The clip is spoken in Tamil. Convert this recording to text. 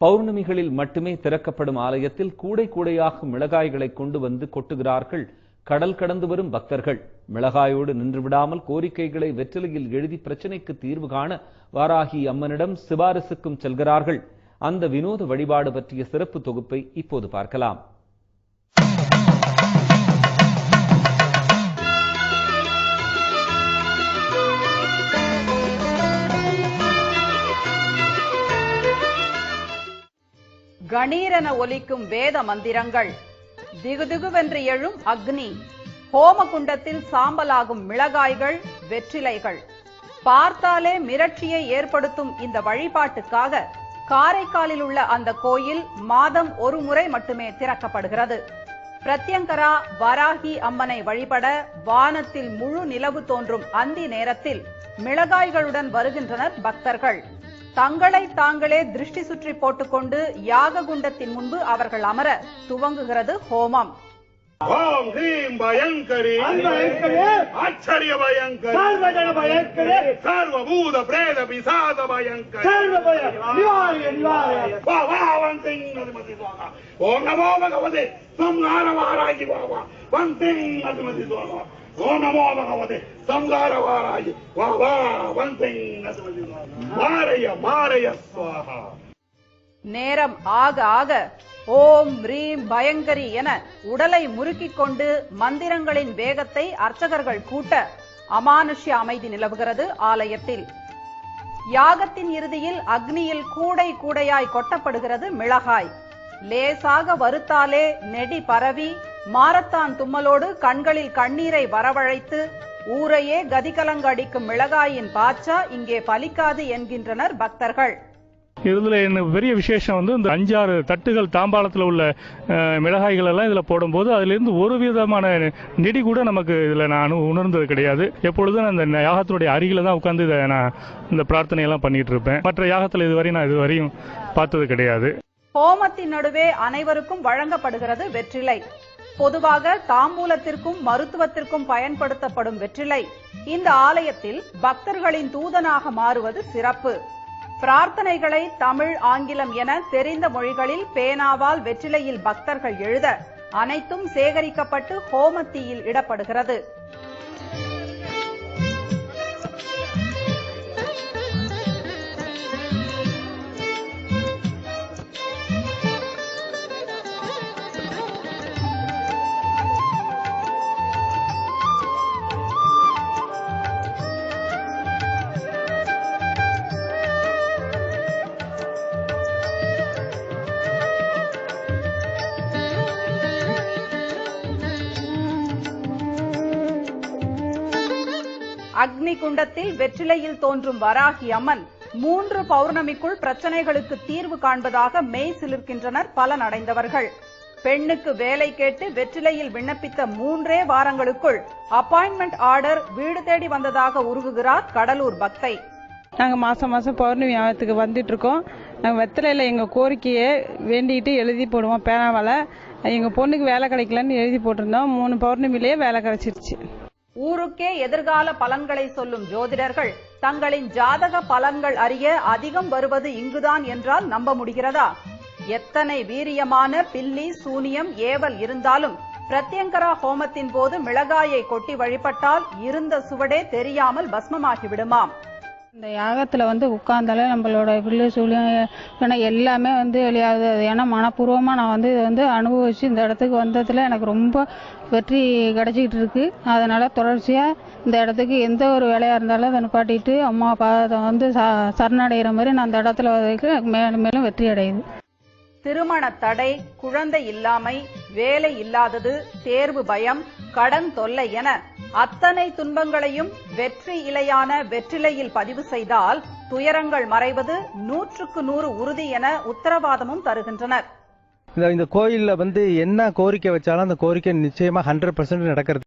பௌர்ணமிகளில் மட்டுமே திறக்கப்படும் ஆலயத்தில் கூடை கூடையாக மிளகாய்களை கொண்டு வந்து கொட்டுகிறார்கள் கடல் கடந்து வரும் பக்தர்கள். மிளகாயோடு நின்று விடாமல் கோரிக்கைகளை வெற்றிலையில் எழுதி பிரச்சனைக்கு தீர்வு காண வாராகி அம்மனிடம் சிபாரிசுக்கும் செல்கிறார்கள். அந்த வினோத வழிபாடு பற்றிய சிறப்பு தொகுப்பை இப்போது பார்க்கலாம். கணீரென ஒலிக்கும் வேத மந்திரங்கள், திகுதிகுவென்று எழும் அக்னி, ஹோமகுண்டத்தில் சாம்பலாகும் மிளகாய்கள், வெற்றிலைகள். பார்த்தாலே மிரட்சியை ஏற்படுத்தும் இந்த வழிபாட்டுக்காக காரைக்காலில் உள்ள அந்த கோயில் மாதம் ஒரு முறை மட்டுமே திறக்கப்படுகிறது. பிரத்யங்கரா வராகி அம்மனை வழிபட வானத்தில் முழு நிலவு தோன்றும் அந்தி நேரத்தில் மிளகாய்களுடன் வருகின்றனர் பக்தர்கள். தங்களை தாங்களே திருஷ்டி சுற்றி போட்டுக்கொண்டு யாக குண்டத்தின் முன்பு அவர்கள் அமர துவங்குகிறது ஹோமம். ஓம் ஹ்ரீம் பயங்கரி ஆச்சரிய பயங்கரி சர்வபூத பிரேத பிசாத பயங்கரி ஓம் நமோ பகவதே சம்ஹாரவாராகி பாபா வந்திங் அதுமதி சோகா. ஓம் நமோ பகவதே சம்ஹாரவாராகி பாபா வந்திங் அதுமதி சோகா. மாரய மாரய ஸ்வாஹா. நேரம் ஆக ஆக ஓம் ரீம் பயங்கரி என உடலை முறுக்கிக் கொண்டு மந்திரங்களின் வேகத்தை அர்ச்சகர்கள் கூட்ட அமானுஷ்ய அமைதி நிலவுகிறது ஆலயத்தில். யாகத்தின் இறுதியில் அக்னியில் கூடை கூடையாய் கொட்டப்படுகிறது மிளகாய். லேசாக வறுத்தாலே நெடி பரவி மாரத்தான் தும்மலோடு கண்களில் கண்ணீரை வரவழைத்து ஊரையே கதிகலங்க அடிக்கும் மிளகாயின் பாச்சா இங்கே பலிக்காது என்கின்றனர் பக்தர்கள். இதுல என்ன பெரிய விசேஷம் இந்த 5-6 தட்டுகள் தாம்பாளத்தில் உள்ள மிளகாய்கள் எல்லாம் இதுல போடும்போது அதுல இருந்து ஒரு விதமான நெடி கூட நமக்கு இதுல நான் உணர்ந்தது கிடையாது. எப்பொழுதும் அந்த யாகத்தினுடைய அருகில தான் உட்கார்ந்து நான் இந்த பிரார்த்தனை எல்லாம் பண்ணிட்டு இருப்பேன். மற்ற யாகத்தில் நான் இதுவரையும் பார்த்தது கிடையாது. ஹோமத்தின் நடுவே அனைவருக்கும் வழங்கப்படுகிறது வெற்றிலை. பொதுவாக தாம்பூலத்திற்கும் மருத்துவத்திற்கும் பயன்படுத்தப்படும் வெற்றிலை இந்த ஆலயத்தில் பக்தர்களின் தூதனாக மாறுவது சிறப்பு. பிரார்த்தனைகளை தமிழ், ஆங்கிலம் என தெரிந்த மொழிகளில் பேனாவால் வெற்றிலையில் பக்தர்கள் எழுத அனைத்தும் சேகரிக்கப்பட்டு ஹோமத்தீயில் இடப்படுகிறது. அக்னி குண்டத்தில் வெற்றிலையில் தோன்றும் வராகி அம்மன் 3 பௌர்ணமிக்குள் பிரச்சனைகளுக்கு தீர்வு காண்பதாக மெய் சிலிர்க்கின்றனர் பலனடைந்தவர்கள். பெண்ணுக்கு வேலை கேட்டு வெற்றிலையில் விண்ணப்பித்த 3 வாரங்களுக்குள் அப்பாயின்மெண்ட் ஆர்டர் வீடு தேடி வந்ததாக உருகுகிறார் கடலூர் பக்தை. நாங்கள் மாசம் பௌர்ணமி யாகத்துக்கு வந்துட்டு இருக்கோம். நாங்கள் வெற்றிலையில் எங்கள் கோரிக்கையை வேண்டிக்கிட்டு எழுதி போடுவோம். பேனாவால் எங்கள் பொண்ணுக்கு வேலை கிடைக்கலன்னு எழுதி போட்டிருந்தோம். 3 பௌர்ணமிலேயே வேலை கிடைச்சிருச்சு. ஊருக்கே எதிர்கால பலன்களை சொல்லும் ஜோதிடர்கள் தங்களின் ஜாதக பலன்கள் அறிய அதிகம் வருவது இங்குதான் என்றால் நம்ப முடிகிறதா? எத்தனை வீரியமான பில்லி, சூனியம், ஏவல் இருந்தாலும் பிரத்யங்கரா ஹோமத்தின் போது மிளகாயை கொட்டி வழிபட்டால் இருந்த சுவடே தெரியாமல் பஸ்மமாகி விடுமாம். இந்த யாகத்தில் உட்கார்ந்தாலே நம்மளோட பிள்ளை சூழ்நிலை எல்லாமே வெளியாகுது. ஏன்னா மனப்பூர்வமாக நான் இதை அனுபவிச்சு இந்த இடத்துக்கு வந்ததுல எனக்கு ரொம்ப வெற்றி கிடைச்சிக்கிட்டு இருக்கு. அதனால தொடர்ச்சியாக இந்த இடத்துக்கு எந்த ஒரு வேலையாக இருந்தாலும் அதை நிப்பாட்டிட்டு அம்மா அப்பா சரணடைகிற மாதிரி நான் அந்த இடத்துல மேலும் மேலும் வெற்றி அடையுது. திருமண தடை, குழந்தை இல்லாமை, வேலை இல்லாதது, தேர்வு பயம், கடன் தொல்லை என அத்தனை துன்பங்களையும் வெற்றி இலையான வெற்றிலையில் பதிவு செய்தால் துயரங்கள் மறைவது 100க்கு 100 உறுதி என உத்தரவாதமும் தருகின்றனர். இந்த கோயில்ல என்ன கோரிக்கை வச்சாலும் அந்த கோரிக்கை நிச்சயமா 100% நடக்கிறது.